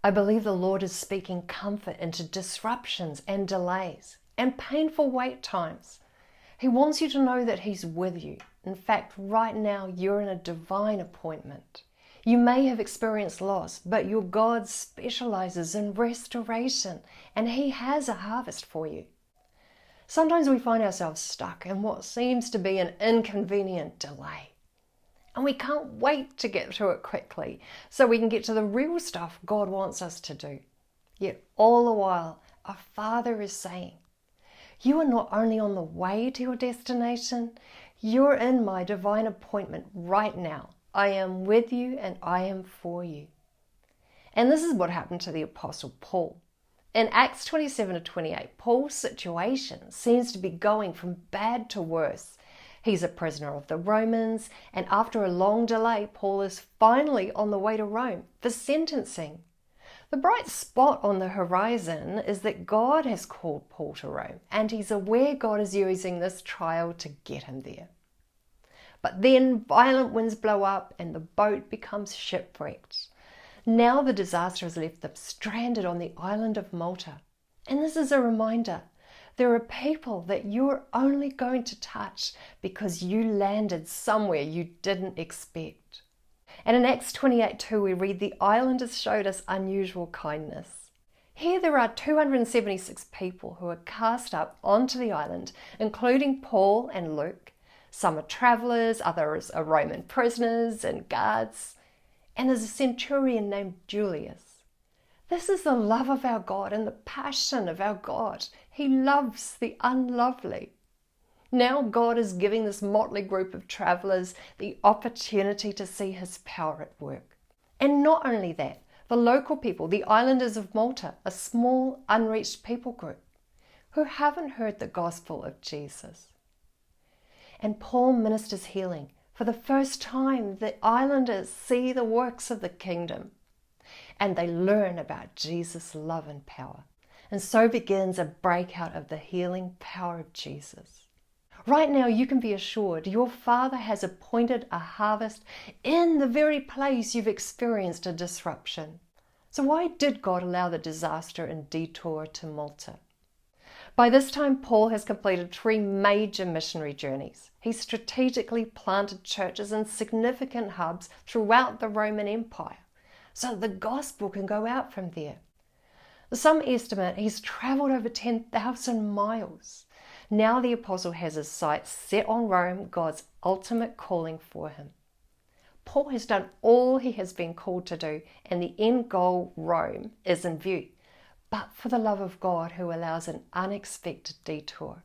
I believe the Lord is speaking comfort into disruptions and delays and painful wait times. He wants you to know that He's with you. In fact, right now you're in a divine appointment. You may have experienced loss, but your God specializes in restoration, and He has a harvest for you. Sometimes we find ourselves stuck in what seems to be an inconvenient delay. And we can't wait to get through it quickly so we can get to the real stuff God wants us to do. Yet all the while, our Father is saying, you are not only on the way to your destination, you're in my divine appointment right now. I am with you and I am for you. And this is what happened to the Apostle Paul. In Acts 27-28, Paul's situation seems to be going from bad to worse. He's a prisoner of the Romans, and after a long delay, Paul is finally on the way to Rome for sentencing. The bright spot on the horizon is that God has called Paul to Rome, and he's aware God is using this trial to get him there. But then violent winds blow up and the boat becomes shipwrecked. Now the disaster has left them stranded on the Island of Malta. And this is a reminder. There are people that you're only going to touch because you landed somewhere you didn't expect. And in Acts 28:2 we read, the islanders showed us unusual kindness. Here there are 276 people who are cast up onto the island, including Paul and Luke. Some are travellers, others are Roman prisoners and guards. And there's a centurion named Julius. This is the love of our God and the passion of our God. He loves the unlovely. Now God is giving this motley group of travellers the opportunity to see His power at work. And not only that, the local people, the islanders of Malta, a small, unreached people group who haven't heard the gospel of Jesus. And Paul ministers healing. For the first time, the islanders see the works of the kingdom and they learn about Jesus' love and power. And so begins a breakout of the healing power of Jesus. Right now, you can be assured your Father has appointed a harvest in the very place you've experienced a disruption. So why did God allow the disaster and detour to Malta? By this time, Paul has completed 3 major missionary journeys. He strategically planted churches in significant hubs throughout the Roman Empire, so the gospel can go out from there. Some estimate he's travelled over 10,000 miles. Now the apostle has his sights set on Rome, God's ultimate calling for him. Paul has done all he has been called to do, and the end goal, Rome, is in view. But for the love of God who allows an unexpected detour.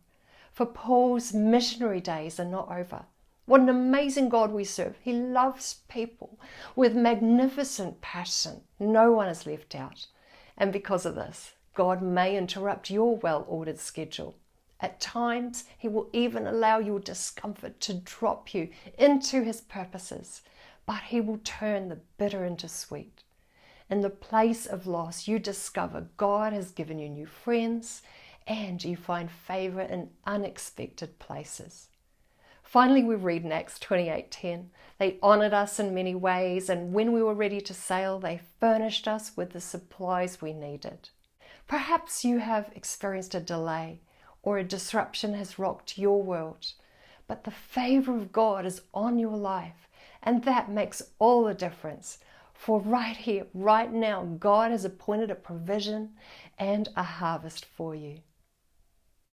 For Paul's missionary days are not over. What an amazing God we serve. He loves people with magnificent passion. No one is left out. And because of this, God may interrupt your well-ordered schedule. At times, He will even allow your discomfort to drop you into His purposes. But He will turn the bitter into sweet. In the place of loss, you discover God has given you new friends and you find favour in unexpected places. Finally, we read in Acts 28:10, they honoured us in many ways, and when we were ready to sail, they furnished us with the supplies we needed. Perhaps you have experienced a delay or a disruption has rocked your world, but the favour of God is on your life, and that makes all the difference. For right here, right now, God has appointed a provision and a harvest for you.